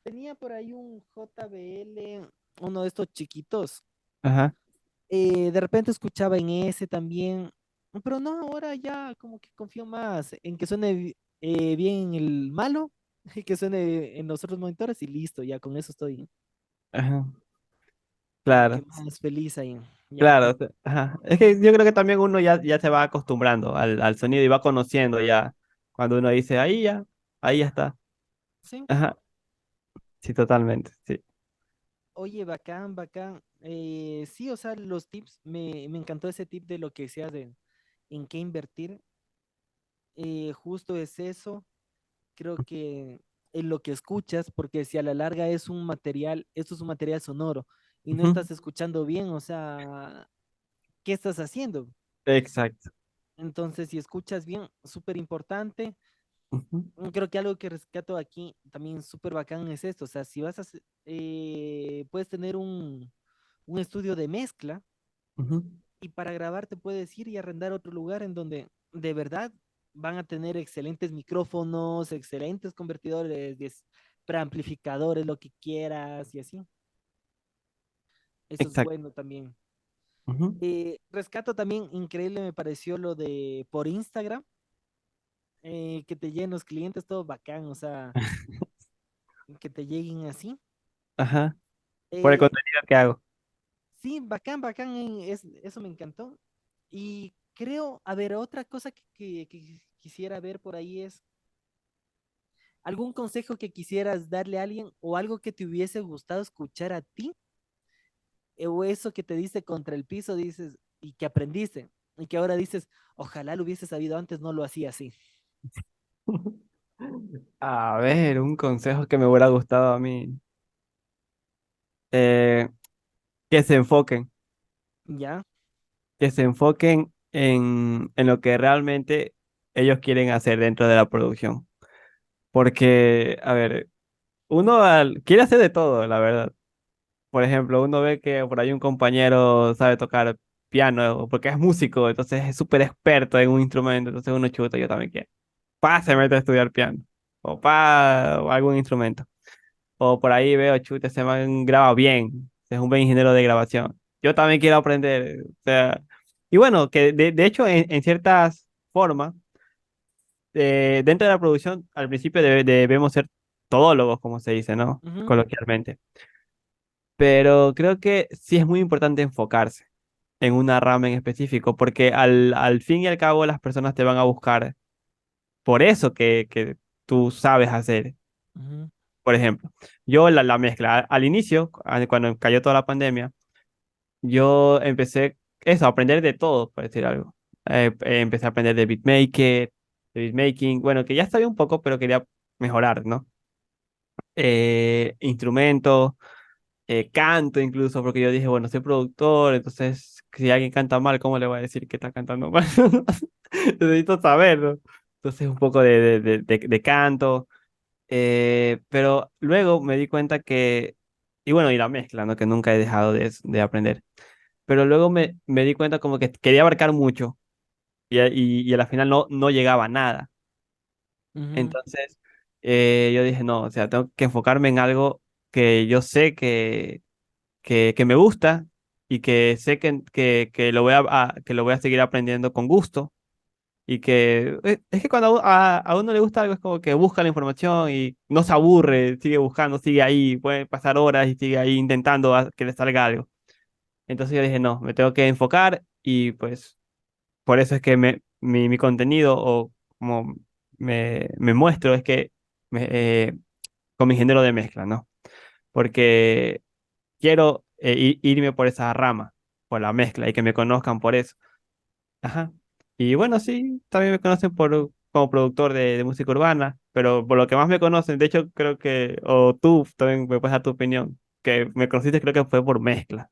Tenía por ahí un JBL, uno de estos chiquitos. Ajá. De repente escuchaba en ese también, pero no, ahora ya como que confío más en que suene bien el malo y que suene en los otros monitores y listo, ya con eso estoy Ajá. como que Claro. más feliz ahí. Ya, Claro. Ajá. Es que yo creo que también uno ya se va acostumbrando al sonido y va conociendo ya. Cuando uno dice, ahí ya está. sí. Ajá. Sí, totalmente. Sí. Oye, bacán, bacán. Sí, o sea, los tips, me encantó ese tip de lo que decías de en qué invertir. Justo es eso. Creo que en lo que escuchas, porque si a la larga es un material, esto es un material sonoro y no Ujú. estás escuchando bien, o sea, ¿qué estás haciendo? Exacto. Entonces, si escuchas bien, súper importante. Ujú, Creo que algo que rescato aquí también súper bacán es esto, o sea, si vas a, puedes tener un estudio de mezcla ujú. y para grabar te puedes ir y arrendar otro lugar en donde de verdad van a tener excelentes micrófonos, excelentes convertidores, preamplificadores, lo que quieras y así. Eso es Exacto. bueno también. Ujú. Rescato también, increíble me pareció lo de por Instagram, que te lleguen los clientes, todo bacán, o sea, que te lleguen así. Ajá. Por el Eh, contenido que hago. sí, bacán, bacán, eso me encantó. Y creo, a ver, otra cosa que quisiera ver por ahí es algún consejo que quisieras darle a alguien o algo que te hubiese gustado escuchar a ti, o eso que te diste contra el piso, dices, y que aprendiste, y que ahora dices, ojalá lo hubiese sabido antes, no lo hacía así. A ver, un consejo que me hubiera gustado a mí. Eh, que se enfoquen, ¿Ya? que se enfoquen en lo que realmente ellos quieren hacer dentro de la producción. Porque, a ver, quiere hacer de todo, la verdad. Por ejemplo, uno ve que por ahí un compañero sabe tocar piano porque es músico, entonces es súper experto en un instrumento, entonces uno chuta, yo también quiero. Se Ujú. mete a estudiar piano o algún instrumento. O por ahí veo, chuta, ese man graba bien, es un buen ingeniero de grabación. Yo también quiero aprender. O sea, y bueno, que de hecho en ciertas formas, dentro de la producción, al principio debemos ser todólogos, como se dice, ¿no? Ujú. Coloquialmente. Pero creo que sí es muy importante enfocarse. en una rama en específico, porque al fin y al cabo las personas te van a buscar por eso que tú sabes hacer. Ujú, Por ejemplo, yo la mezcla, al inicio, cuando cayó toda la pandemia, yo empecé eso, a aprender de todo, por decir algo. Empecé a aprender de beatmaking, bueno, que ya sabía un poco, pero quería mejorar, ¿no? Instrumentos, canto incluso, porque yo dije, bueno, soy productor, entonces si alguien canta mal, ¿cómo le voy a decir que está cantando mal? Necesito saberlo. Entonces un poco de canto, pero luego me di cuenta que, y bueno, y la mezcla, ¿no? Que nunca he dejado de aprender. Pero luego me di cuenta como que quería abarcar mucho y a la final no llegaba a nada. ujú, Entonces yo dije, no, o sea, tengo que enfocarme en algo que yo sé que me gusta y que sé que lo voy que lo voy a seguir aprendiendo con gusto. Y que es que cuando a uno le gusta algo es como que busca la información y no se aburre, sigue buscando, sigue ahí, puede pasar horas y sigue ahí intentando que le salga algo. Entonces yo dije, no, me tengo que enfocar y pues por eso es que mi contenido o como me muestro es que me, eh, con mi género de mezcla, ¿no? Porque quiero irme por esa rama, por la mezcla y que me conozcan por eso. Ajá. Y bueno, sí, también me conocen como productor de música urbana, pero por lo que más me conocen, de hecho creo que, o tú también me puedes dar tu opinión, que me conociste creo que fue por mezcla.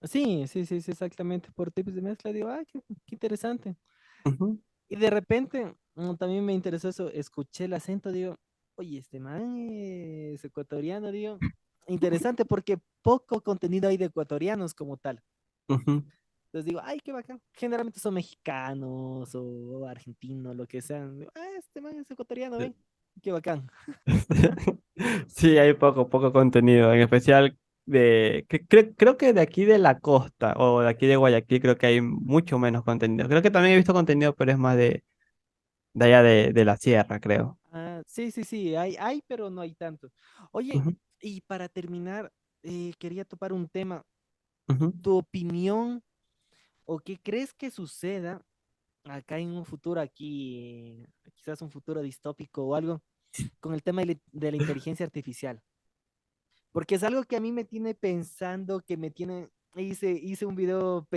sí, sí, sí, sí, exactamente. Por tipos de mezcla, digo, ay, qué interesante. Ujú, Y de repente, también me interesó eso, escuché el acento, digo, oye, este man es ecuatoriano, digo, interesante porque poco contenido hay de ecuatorianos como tal. ujú. Entonces digo, ay, qué bacán. Generalmente son mexicanos o argentinos, lo que sean. Digo, ah, este man es ecuatoriano, ven, qué bacán. Sí, hay poco contenido, en especial creo que de aquí de la costa o de aquí de Guayaquil creo que hay mucho menos contenido. Creo que también he visto contenido, pero es más de allá de la sierra, creo. Ah, sí, sí, sí, hay, pero no hay tanto. Oye, Ujú, y para terminar, quería topar un tema, ujú. tu opinión o qué crees que suceda acá en un futuro aquí, quizás un futuro distópico o algo, con el tema de la inteligencia artificial. Porque es algo que a mí me tiene pensando, que me tiene, hice un video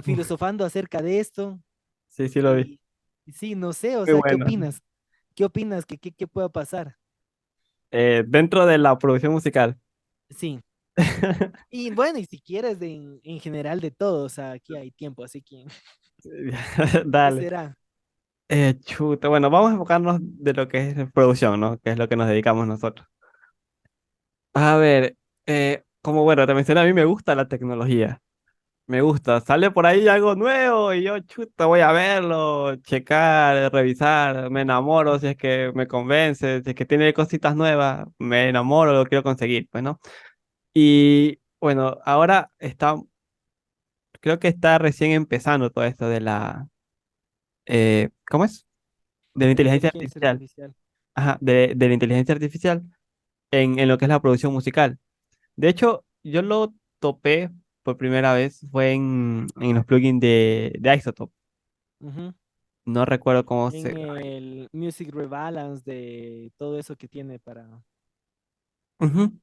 filosofando acerca de esto Sí, sí lo vi. y, y sí, no sé, o Muy sea, ¿qué bueno. opinas? ¿Qué opinas que pueda pasar? Dentro de la producción musical. Sí. Y bueno, y si quieres en general de todo, o sea, aquí hay tiempo, así que, ¿qué Dale. será? Chuta, bueno, vamos a enfocarnos de lo que es producción, ¿no? Que es lo que nos dedicamos nosotros. A ver, como bueno, te mencioné, a mí me gusta la tecnología. Me gusta. Sale por ahí algo nuevo y yo, chuta, voy a verlo, checar, revisar, me enamoro si es que me convence, si es que tiene cositas nuevas, me enamoro, lo quiero conseguir, pues, ¿no? Y bueno, ahora creo que está recién empezando todo esto de ¿cómo es? De la La inteligencia inteligencia artificial. artificial. Ajá, de la inteligencia artificial en lo que es la producción musical. De hecho, yo lo topé por primera vez, fue en los plugins de Isotope. Ujú. No recuerdo cómo En se... el Music Rebalance de todo eso que tiene para... Ujú,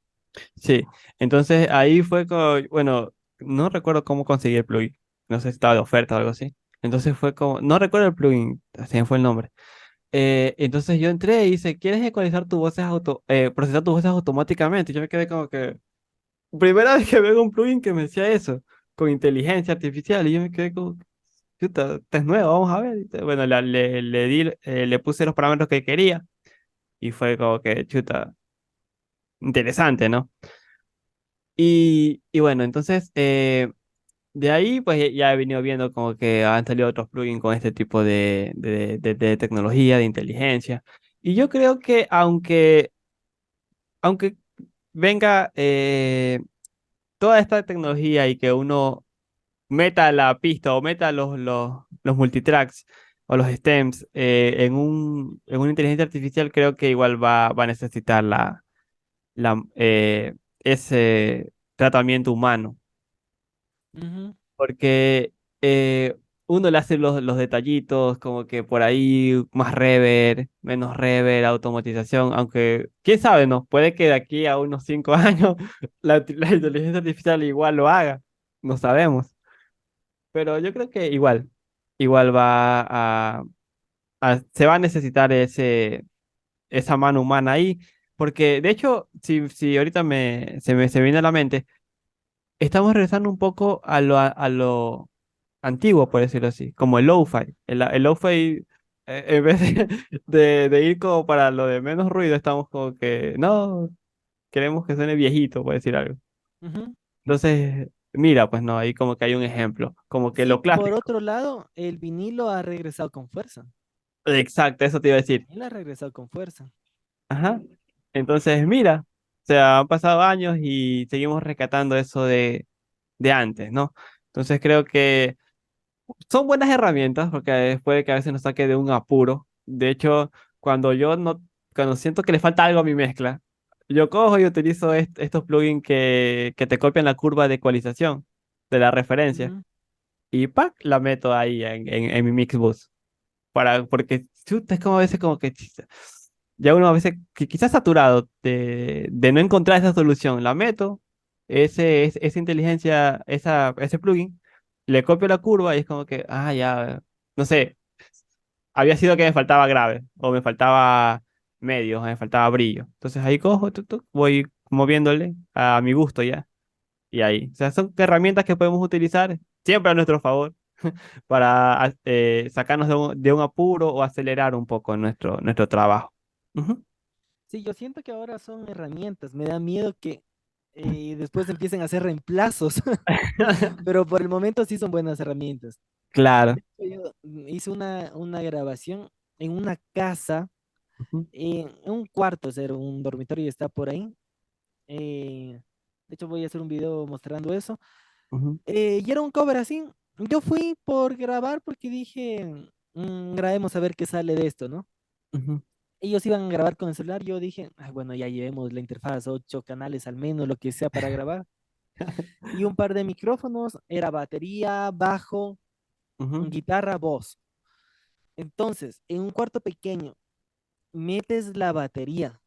sí, entonces ahí fue como, bueno, no recuerdo cómo conseguí el plugin. No sé si estaba de oferta o algo así. Entonces fue como, no recuerdo el plugin, así me fue el nombre. Entonces yo entré y dice, ¿quieres ecualizar tus voces procesar tus voces automáticamente? Y yo me quedé como que, primera vez que veo un plugin que me decía eso, con inteligencia artificial, y yo me quedé como, chuta, este es nuevo, vamos a ver. Bueno, le puse los parámetros que quería, y fue como que, chuta, interesante, ¿no? Y bueno, entonces, de ahí pues ya he venido viendo como que han salido otros plugins con este tipo de tecnología, de inteligencia. Y yo creo que aunque venga toda esta tecnología y que uno meta la pista o meta los multitracks o los stems en una inteligencia artificial, creo que igual va a necesitar ese tratamiento humano. porque uno le hace los detallitos, como que por ahí más rever, menos rever, automatización, aunque quién sabe, ¿no? Puede que de aquí a unos 5 años la inteligencia artificial igual lo haga, no sabemos, pero yo creo que igual se va a necesitar esa mano humana ahí, porque de hecho, si ahorita se me viene a la mente, estamos regresando un poco a lo antiguo, por decirlo así, como el lo-fi. El lo-fi, en vez de ir como para lo de menos ruido, estamos como que, no, queremos que suene viejito, por decir algo. Ujú. Entonces, mira, pues no, ahí como que hay un ejemplo, como que Sí, lo por clásico. otro lado, el vinilo ha regresado con fuerza. Exacto, eso te iba a decir. Él ha regresado con fuerza. Ajá. Entonces, mira, o sea, han pasado años y seguimos rescatando eso de antes, ¿no? Entonces creo que son buenas herramientas porque puede que a veces nos saque de un apuro. De hecho, cuando yo no, cuando siento que le falta algo a mi mezcla, yo cojo y utilizo estos plugins que te copian la curva de ecualización de la referencia Ujú. y ¡pac! La meto ahí en mi Mixbus. Porque chuta, es como a veces como que ya uno a veces quizás saturado de no encontrar esa solución. La meto, esa inteligencia, ese plugin, le copio la curva y es como que, ya, no sé, había sido que me faltaba grave, o me faltaba medio, o me faltaba brillo. Entonces ahí cojo, voy moviéndole a mi gusto ya. Y ahí, o sea, son herramientas que podemos utilizar siempre a nuestro favor para sacarnos de un apuro o acelerar un poco nuestro trabajo. Ujú. Sí, yo siento que ahora son herramientas. Me da miedo que después empiecen a hacer reemplazos, pero por el momento sí son buenas herramientas. Claro. De hecho, yo hice una grabación en una casa, Ujú, en un cuarto, o sea, era un dormitorio está por ahí. De hecho, voy a hacer un video mostrando eso. ujú, Y era un cover así. Yo fui por grabar porque dije, grabemos a ver qué sale de esto, ¿no? ujú. Ellos iban a grabar con el celular, yo dije, "Ay, bueno, ya llevemos la interfaz, 8 canales al menos, lo que sea para grabar. Y un par de micrófonos, era batería, bajo, Ujú. guitarra, voz. Entonces, en un cuarto pequeño, metes la batería,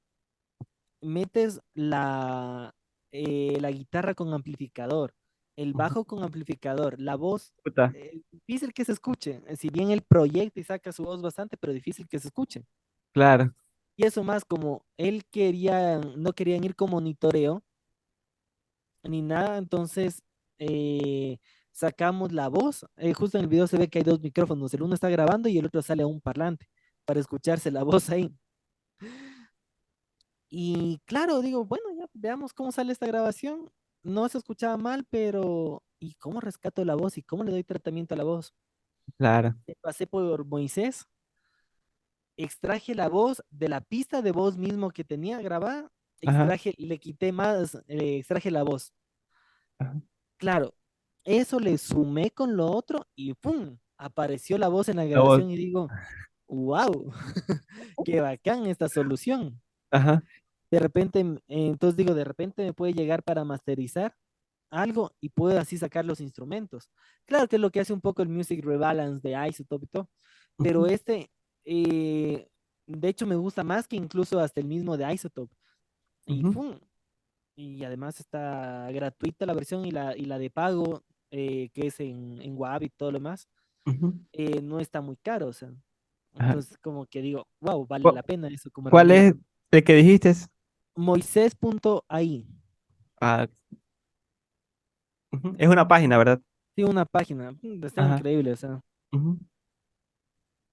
metes la guitarra con amplificador, el Ujú. bajo con amplificador, la voz, Puta, difícil que se escuche. Si bien él proyecta y saca su voz bastante, pero difícil que se escuche. claro. Y eso más como él quería, no querían ir con monitoreo ni nada, entonces eh, sacamos la voz. Justo en el video se ve que hay dos micrófonos, el uno está grabando y el otro sale a un parlante para escucharse la voz ahí. Y claro, digo, bueno, ya veamos cómo sale esta grabación. No se escuchaba mal, pero ¿y cómo rescato la voz y cómo le doy tratamiento a la voz? Claro. Pasé por Moisés, extraje la voz de la pista de voz mismo que tenía grabada, Ajá. le quité más, extraje la voz. Ajá. Claro, eso le sumé con lo otro y ¡pum! Apareció la voz en la La voz. grabación y digo, wow, qué bacán esta solución. Ajá. De repente, entonces digo, de repente me puede llegar para masterizar algo y puedo así sacar los instrumentos. Claro que es lo que hace un poco el Music Rebalance de Isotope y todo, pero Ujú, eh, de hecho, me gusta más que incluso hasta el mismo de Isotope. Y ujú, ¡pum! Y además está gratuita la versión y la de pago, que es en Web y todo lo demás, ujú. no está muy caro, o sea. Ajá. Entonces, como que digo, wow, vale ¿Cu- la pena eso como ¿Cuál es herramienta. el que dijiste? Moisés.ai, Ah, ujú. Es una página, ¿verdad? sí, una página, está Ajá. increíble, o sea, Ujú.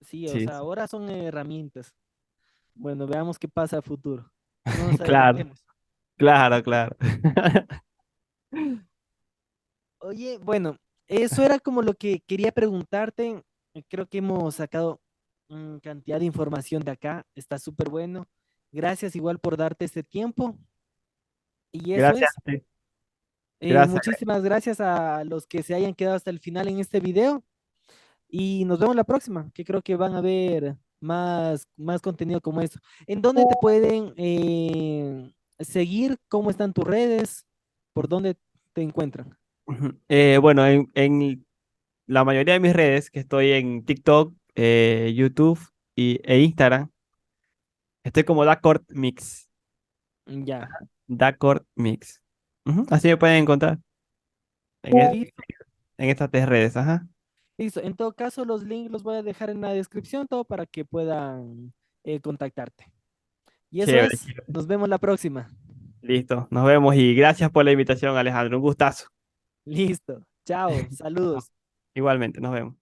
sí, o Sí, sea, sí. ahora son herramientas. Bueno, veamos qué pasa a futuro. No nos Claro, adelantemos. claro, claro. Oye, bueno, eso era como lo que quería preguntarte. Creo que hemos sacado cantidad de información de acá. Está súper bueno. Gracias igual por darte este tiempo. Y eso Gracias. es. Sí. Gracias. Muchísimas gracias a los que se hayan quedado hasta el final en este video. Y nos vemos la próxima, que creo que van a ver más contenido como esto. ¿En dónde te pueden seguir? ¿Cómo están tus redes? ¿Por dónde te encuentran? Ujú. Bueno, en la mayoría de mis redes, que estoy en TikTok, YouTube e Instagram, estoy como Dacort Mix. Ya, Dacort Mix. Ujú. Así me pueden encontrar en, listo, en estas tres redes. Ajá. listo. En todo caso, los links los voy a dejar en la descripción, todo para que puedan contactarte. Y eso Chévere, es, chévere. nos vemos la próxima. Listo, nos vemos y gracias por la invitación, Alejandro. Un gustazo. Listo, chao, saludos. Igualmente, nos vemos.